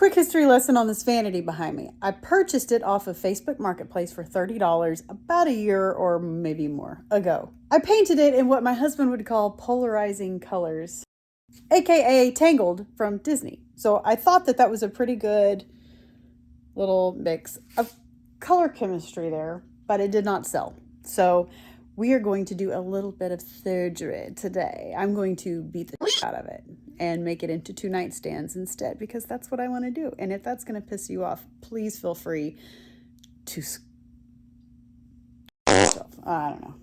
Quick history lesson on this vanity behind me. I purchased it off of Facebook Marketplace for $30 about a year or maybe more ago. I painted it in what my husband would call polarizing colors, aka Tangled from Disney. So I thought that that was a pretty good little mix of color chemistry there, but it did not sell. So we are going to do a little bit of surgery today. I'm going to beat the shit out of it and make it into 2 nightstands instead, because that's what I want to do. And if that's going to piss you off, please feel free to I don't know.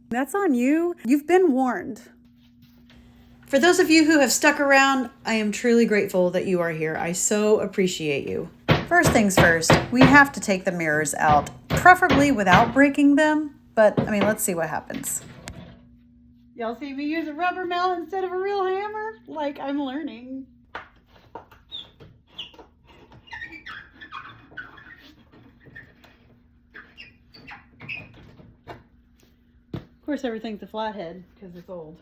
That's on you. You've been warned. For those of you who have stuck around, I am truly grateful that you are here. I so appreciate you. First things first, we have to take the mirrors out, preferably without breaking them. But, I mean, let's see what happens. Y'all see me use a rubber mallet instead of a real hammer? Like I'm learning. Of course, everything's a flathead because it's old.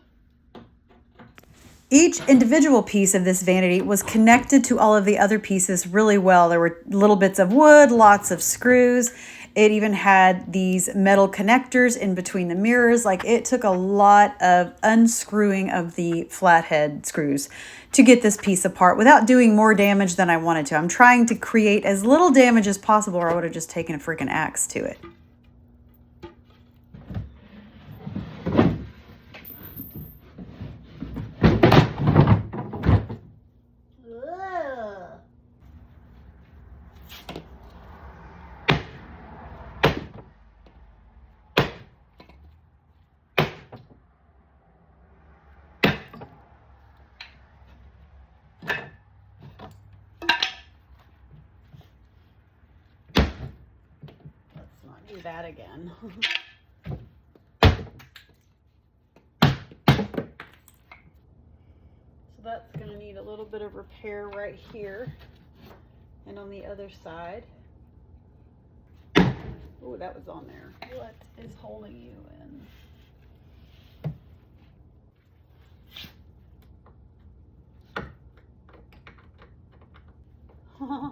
Each individual piece of this vanity was connected to all of the other pieces really well. There were little bits of wood, lots of screws. It even had these metal connectors in between the mirrors. Like, it took a lot of unscrewing of the flathead screws to get this piece apart without doing more damage than I wanted to. I'm trying to create as little damage as possible, or I would have just taken a freaking axe to it. Do that again. So that's going to need a little bit of repair right here and on the other side. Oh, that was on there. What is holding you in?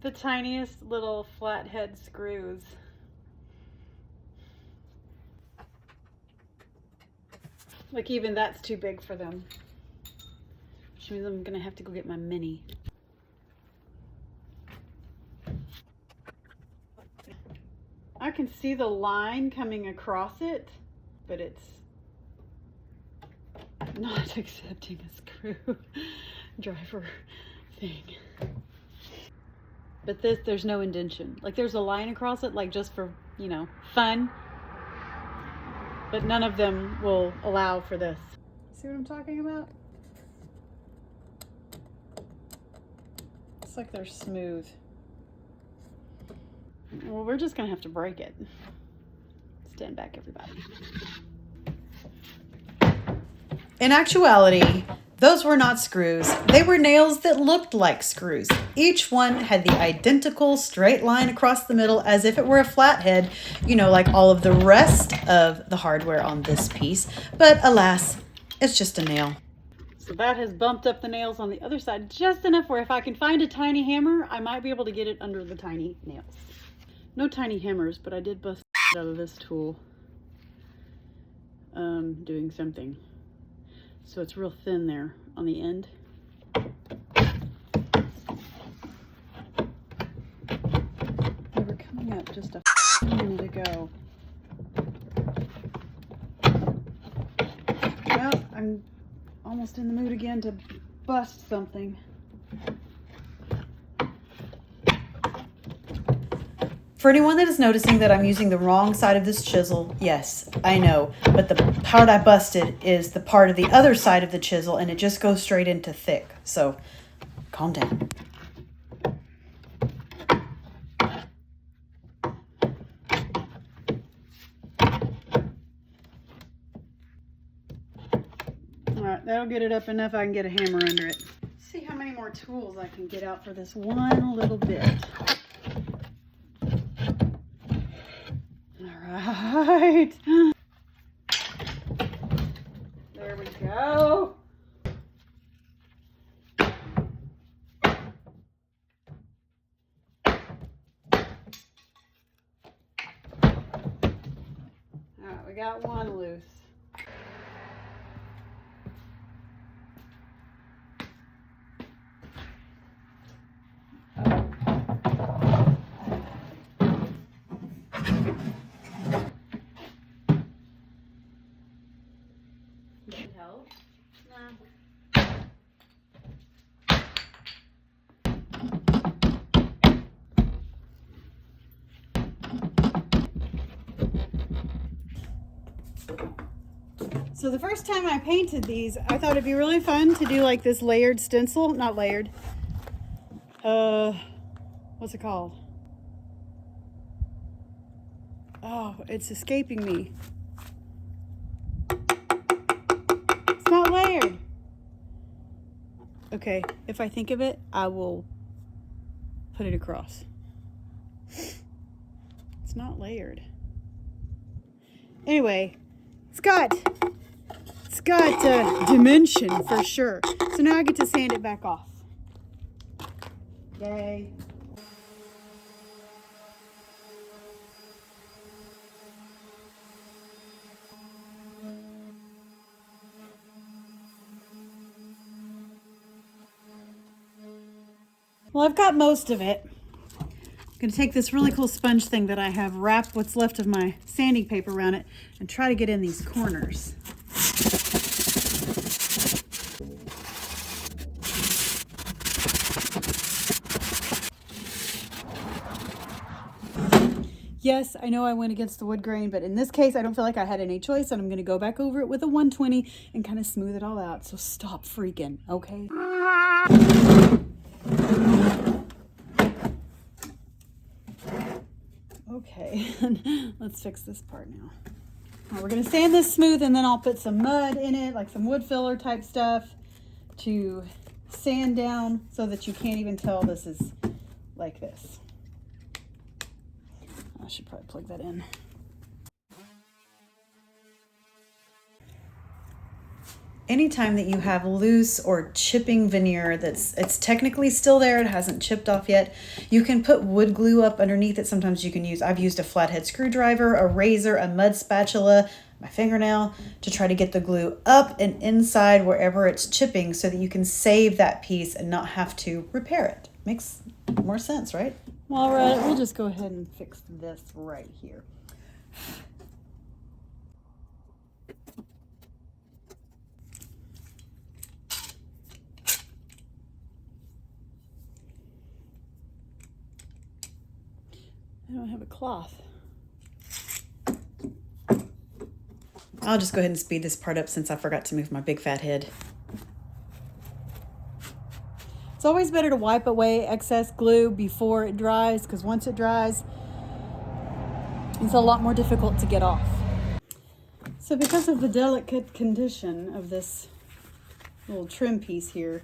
The tiniest little flathead screws. Like, even that's too big for them. Which means I'm gonna have to go get my mini. I can see the line coming across it, but it's not accepting a screw driver thing. But there's no indentation. Like, there's a line across it, like, just for, you know, fun. But none of them will allow for this. See what I'm talking about? It's like they're smooth. Well, we're just gonna have to break it. Stand back, everybody. In actuality, those were not screws. They were nails that looked like screws. Each one had the identical straight line across the middle as if it were a flathead, you know, like all of the rest of the hardware on this piece. But alas, it's just a nail. So that has bumped up the nails on the other side just enough where if I can find a tiny hammer, I might be able to get it under the tiny nails. No tiny hammers, but I did bust out of this tool doing something. So it's real thin there on the end. They were coming up just a minute ago. Well, I'm almost in the mood again to bust something. For anyone that is noticing that I'm using the wrong side of this chisel, yes, I know, but the part I busted is the part of the other side of the chisel, and it just goes straight into thick, so calm down. All right, that'll get it up enough I can get a hammer under it. See how many more tools I can get out for this one little bit. Right. There we go. got one loose. Does it help? Nah. So the first time I painted these, I thought it'd be really fun to do like this layered stencil. Not layered. What's it called? Oh, it's escaping me. It's not layered. Okay, if I think of it, I will put it across. It's not layered. Anyway, it's got dimension for sure. So now I get to sand it back off. Yay. Well, I've got most of it. I'm going to take this really cool sponge thing that I have, wrap what's left of my sanding paper around it, and try to get in these corners. Yes, I know I went against the wood grain, but in this case, I don't feel like I had any choice, and I'm going to go back over it with a 120 and kind of smooth it all out. So stop freaking, okay? Okay, let's fix this part now. We're going to sand this smooth, and then I'll put some mud in it, like some wood filler type stuff to sand down so that you can't even tell this is like this. I should probably plug that in. Anytime that you have loose or chipping veneer it's technically still there, it hasn't chipped off yet, you can put wood glue up underneath it. Sometimes you can use, I've used a flathead screwdriver, a razor, a mud spatula, my fingernail to try to get the glue up and inside wherever it's chipping so that you can save that piece and not have to repair it. Makes more sense, right? Well, all right, we'll just go ahead and fix this right here. I don't have a cloth. I'll just go ahead and speed this part up since I forgot to move my big fat head. It's always better to wipe away excess glue before it dries, because once it dries, it's a lot more difficult to get off. So because of the delicate condition of this little trim piece here,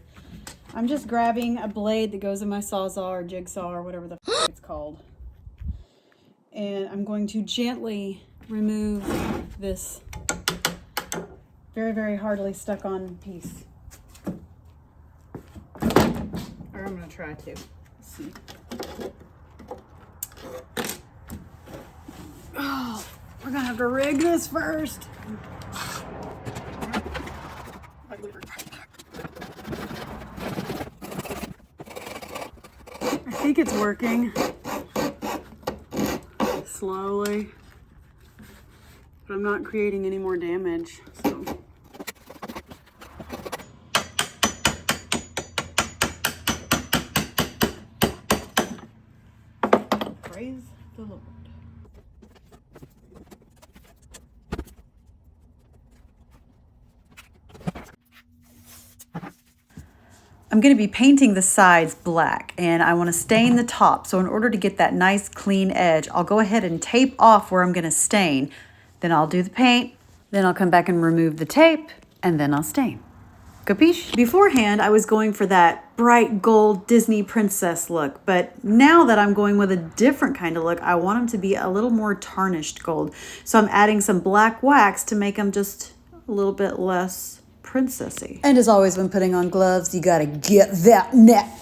I'm just grabbing a blade that goes in my Sawzall or Jigsaw or whatever the f it's called. And I'm going to gently remove this very, very hardly stuck on piece. Or I'm going to try to. Let's see. Oh, we're going to have to rig this first. I think it's working. Slowly. But I'm not creating any more damage, so. Praise the Lord. I'm going to be painting the sides black, and I want to stain the top. So in order to get that nice clean edge, I'll go ahead and tape off where I'm going to stain. Then I'll do the paint, then I'll come back and remove the tape, and then I'll stain. Capiche? Beforehand, I was going for that bright gold Disney princess look, but now that I'm going with a different kind of look, I want them to be a little more tarnished gold. So I'm adding some black wax to make them just a little bit less princessy. And as always, when putting on gloves, you gotta get that neck.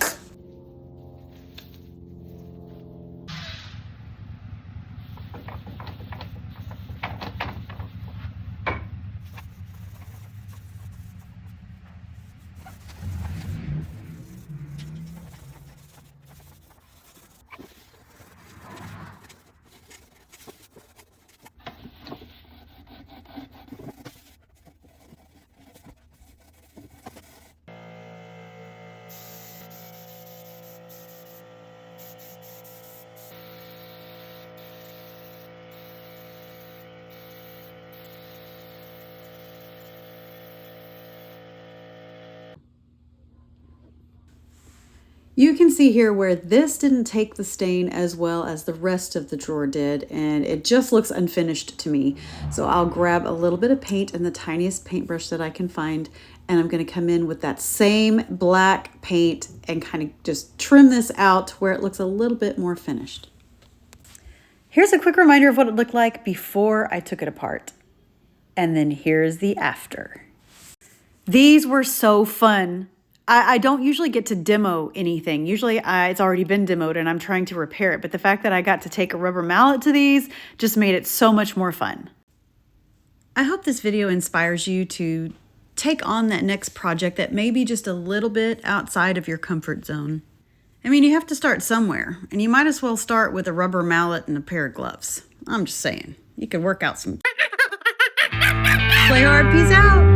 You can see here where this didn't take the stain as well as the rest of the drawer did, and it just looks unfinished to me. So I'll grab a little bit of paint and the tiniest paintbrush that I can find, and I'm going to come in with that same black paint and kind of just trim this out where it looks a little bit more finished. Here's a quick reminder of what it looked like before I took it apart. And then here's the after. These were so fun. I don't usually get to demo anything. Usually it's already been demoed and I'm trying to repair it. But the fact that I got to take a rubber mallet to these just made it so much more fun. I hope this video inspires you to take on that next project that may be just a little bit outside of your comfort zone. I mean, you have to start somewhere, and you might as well start with a rubber mallet and a pair of gloves. I'm just saying, you could work out some. Play hard, peace out.